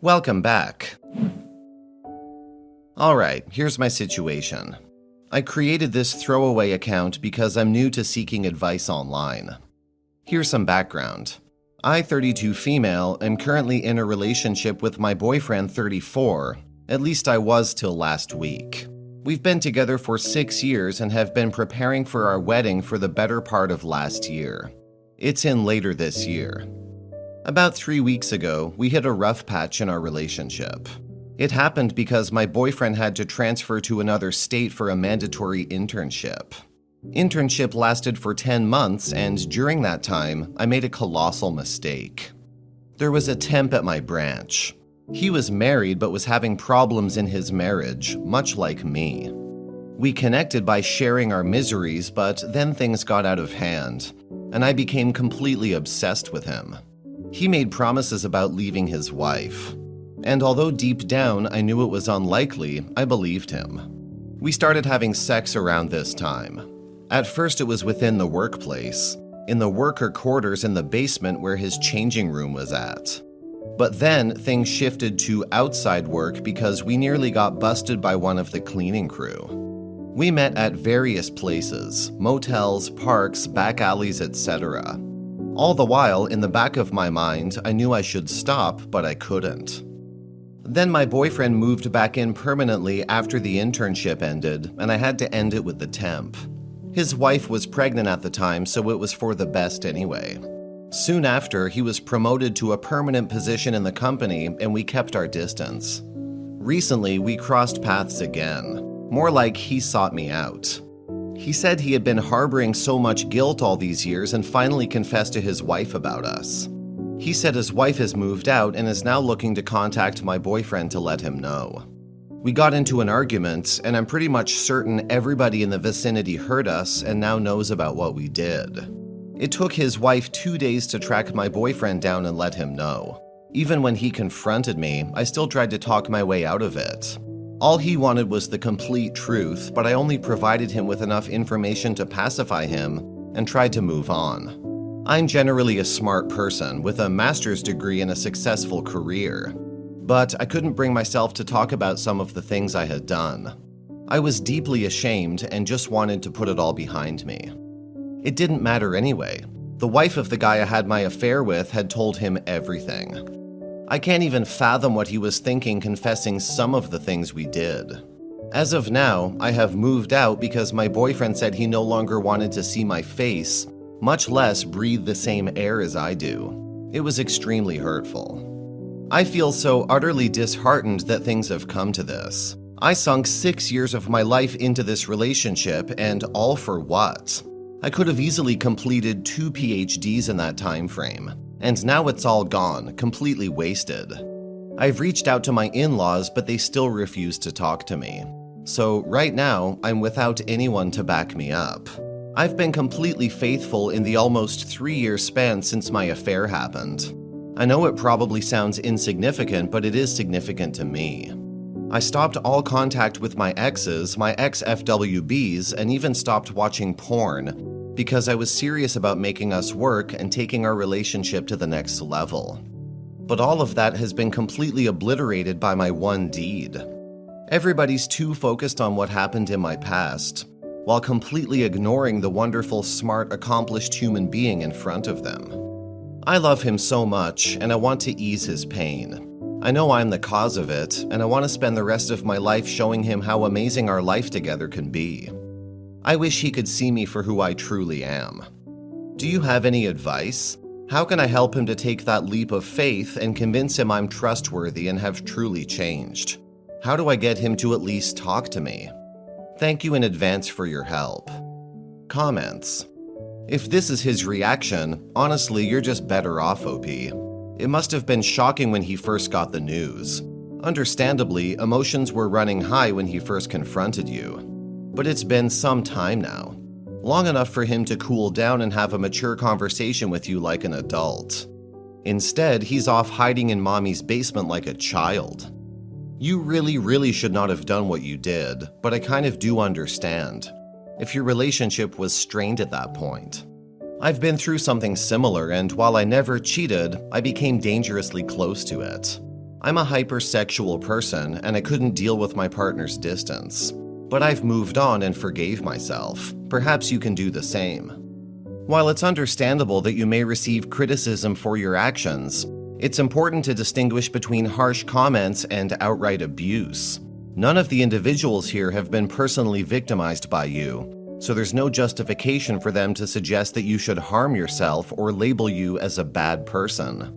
Welcome back. Alright, here's my situation. I created this throwaway account because I'm new to seeking advice online. Here's some background. I, 32 female, am currently in a relationship with my boyfriend, 34. At least I was till last week. We've been together for 6 years and have been preparing for our wedding for the better part of last year. It's in later this year. About 3 weeks ago, we hit a rough patch in our relationship. It happened because my boyfriend had to transfer to another state for a mandatory internship. Internship lasted for 10 months, and during that time, I made a colossal mistake. There was a temp at my branch. He was married but was having problems in his marriage, much like me. We connected by sharing our miseries, but then things got out of hand, and I became completely obsessed with him. He made promises about leaving his wife. And although deep down I knew it was unlikely, I believed him. We started having sex around this time. At first it was within the workplace, in the worker quarters in the basement where his changing room was at. But then things shifted to outside work because we nearly got busted by one of the cleaning crew. We met at various places, motels, parks, back alleys, etc. All the while, in the back of my mind, I knew I should stop, but I couldn't. Then my boyfriend moved back in permanently after the internship ended, and I had to end it with the temp. His wife was pregnant at the time, so it was for the best anyway. Soon after, he was promoted to a permanent position in the company, and we kept our distance. Recently, we crossed paths again. More like he sought me out. He said he had been harboring so much guilt all these years and finally confessed to his wife about us. He said his wife has moved out and is now looking to contact my boyfriend to let him know. We got into an argument, and I'm pretty much certain everybody in the vicinity heard us and now knows about what we did. It took his wife 2 days to track my boyfriend down and let him know. Even when he confronted me, I still tried to talk my way out of it. All he wanted was the complete truth, but I only provided him with enough information to pacify him and tried to move on. I'm generally a smart person with a master's degree and a successful career, but I couldn't bring myself to talk about some of the things I had done. I was deeply ashamed and just wanted to put it all behind me. It didn't matter anyway. The wife of the guy I had my affair with had told him everything. I can't even fathom what he was thinking confessing some of the things we did. As of now, I have moved out because my boyfriend said he no longer wanted to see my face, much less breathe the same air as I do. It was extremely hurtful. I feel so utterly disheartened that things have come to this. I sunk 6 years of my life into this relationship, and all for what? I could have easily completed 2 PhDs in that time frame. And now it's all gone, completely wasted. I've reached out to my in-laws, but they still refuse to talk to me. So right now, I'm without anyone to back me up. I've been completely faithful in the almost 3-year span since my affair happened. I know it probably sounds insignificant, but it is significant to me. I stopped all contact with my exes, my ex-FWBs, and even stopped watching porn, because I was serious about making us work and taking our relationship to the next level. But all of that has been completely obliterated by my one deed. Everybody's too focused on what happened in my past, while completely ignoring the wonderful, smart, accomplished human being in front of them. I love him so much, and I want to ease his pain. I know I'm the cause of it, and I want to spend the rest of my life showing him how amazing our life together can be. I wish he could see me for who I truly am. Do you have any advice? How can I help him to take that leap of faith and convince him I'm trustworthy and have truly changed? How do I get him to at least talk to me? Thank you in advance for your help. Comments. If this is his reaction, honestly, you're just better off, OP. It must have been shocking when he first got the news. Understandably, emotions were running high when he first confronted you. But it's been some time now. Long enough for him to cool down and have a mature conversation with you like an adult. Instead, he's off hiding in mommy's basement like a child. You really should not have done what you did, but I kind of do understand. If your relationship was strained at that point. I've been through something similar, and while I never cheated, I became dangerously close to it. I'm a hypersexual person and I couldn't deal with my partner's distance. But I've moved on and forgave myself. Perhaps you can do the same. While it's understandable that you may receive criticism for your actions, it's important to distinguish between harsh comments and outright abuse. None of the individuals here have been personally victimized by you, so there's no justification for them to suggest that you should harm yourself or label you as a bad person.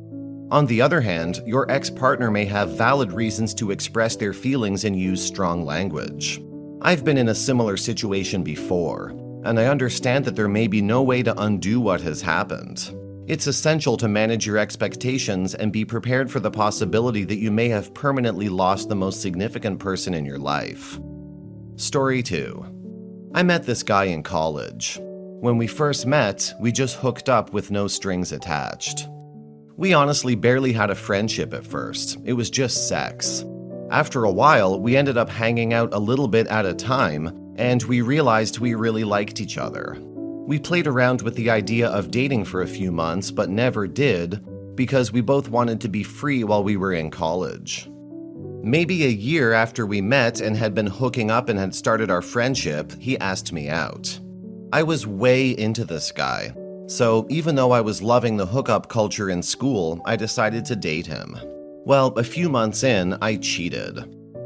On the other hand, your ex-partner may have valid reasons to express their feelings and use strong language. I've been in a similar situation before, and I understand that there may be no way to undo what has happened. It's essential to manage your expectations and be prepared for the possibility that you may have permanently lost the most significant person in your life. Story 2. I met this guy in college. When we first met, we just hooked up with no strings attached. We honestly barely had a friendship at first. It was just sex. After a while, we ended up hanging out a little bit at a time, and we realized we really liked each other. We played around with the idea of dating for a few months, but never did, because we both wanted to be free while we were in college. Maybe a year after we met and had been hooking up and had started our friendship, he asked me out. I was way into this guy. So even though I was loving the hookup culture in school, I decided to date him. Well, a few months in, I cheated.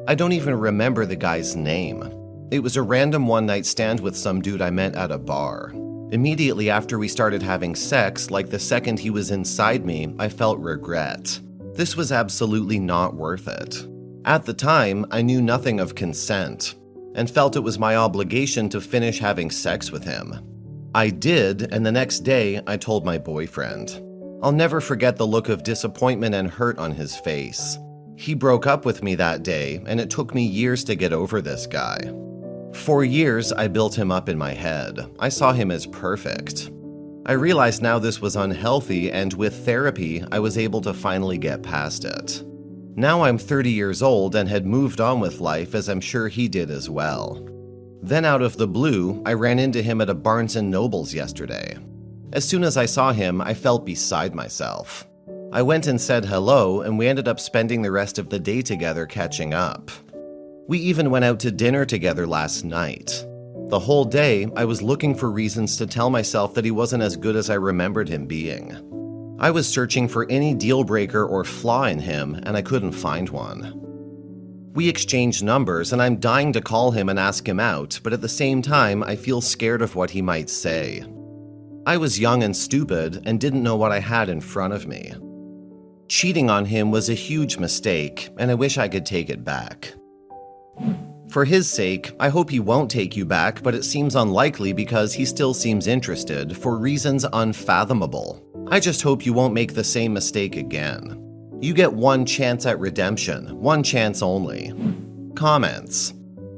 I don't even remember the guy's name. It was a random one-night stand with some dude I met at a bar. Immediately after we started having sex, like the second he was inside me, I felt regret. This was absolutely not worth it. At the time, I knew nothing of consent, and felt it was my obligation to finish having sex with him. I did, and the next day, I told my boyfriend. I'll never forget the look of disappointment and hurt on his face. He broke up with me that day, and it took me years to get over this guy. For years, I built him up in my head. I saw him as perfect. I realized now this was unhealthy, and with therapy, I was able to finally get past it. Now I'm 30 years old and had moved on with life, as I'm sure he did as well. Then out of the blue, I ran into him at a Barnes & Noble's yesterday. As soon as I saw him, I felt beside myself. I went and said hello, and we ended up spending the rest of the day together catching up. We even went out to dinner together last night. The whole day, I was looking for reasons to tell myself that he wasn't as good as I remembered him being. I was searching for any deal breaker or flaw in him, and I couldn't find one. We exchanged numbers, and I'm dying to call him and ask him out, but at the same time, I feel scared of what he might say. I was young and stupid and didn't know what I had in front of me. Cheating on him was a huge mistake, and I wish I could take it back. For his sake, I hope he won't take you back, but it seems unlikely because he still seems interested for reasons unfathomable. I just hope you won't make the same mistake again. You get one chance at redemption, one chance only. Comments.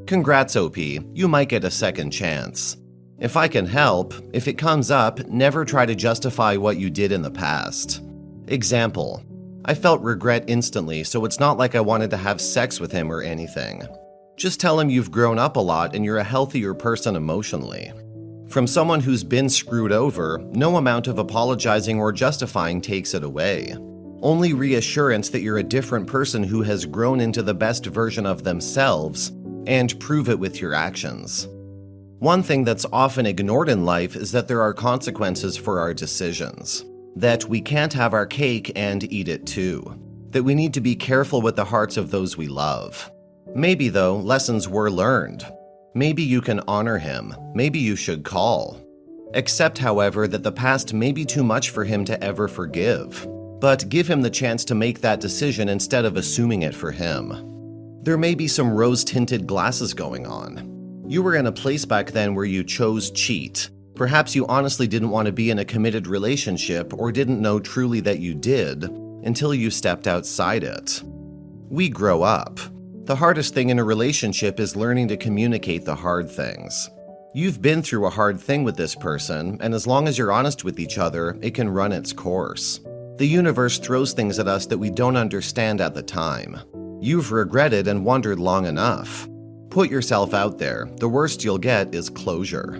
Congrats, OP, you might get a second chance. If I can help, if it comes up, never try to justify what you did in the past. Example. I felt regret instantly, so it's not like I wanted to have sex with him or anything. Just tell him you've grown up a lot and you're a healthier person emotionally. From someone who's been screwed over, no amount of apologizing or justifying takes it away. Only reassurance that you're a different person who has grown into the best version of themselves, and prove it with your actions. One thing that's often ignored in life is that there are consequences for our decisions. That we can't have our cake and eat it too. That we need to be careful with the hearts of those we love. Maybe, though, lessons were learned. Maybe you can honor him. Maybe you should call. Accept, however, that the past may be too much for him to ever forgive. But give him the chance to make that decision instead of assuming it for him. There may be some rose-tinted glasses going on. You were in a place back then where you chose cheat. Perhaps you honestly didn't want to be in a committed relationship or didn't know truly that you did until you stepped outside it. We grow up. The hardest thing in a relationship is learning to communicate the hard things. You've been through a hard thing with this person, and as long as you're honest with each other, it can run its course. The universe throws things at us that we don't understand at the time. You've regretted and wondered long enough. Put yourself out there. The worst you'll get is closure.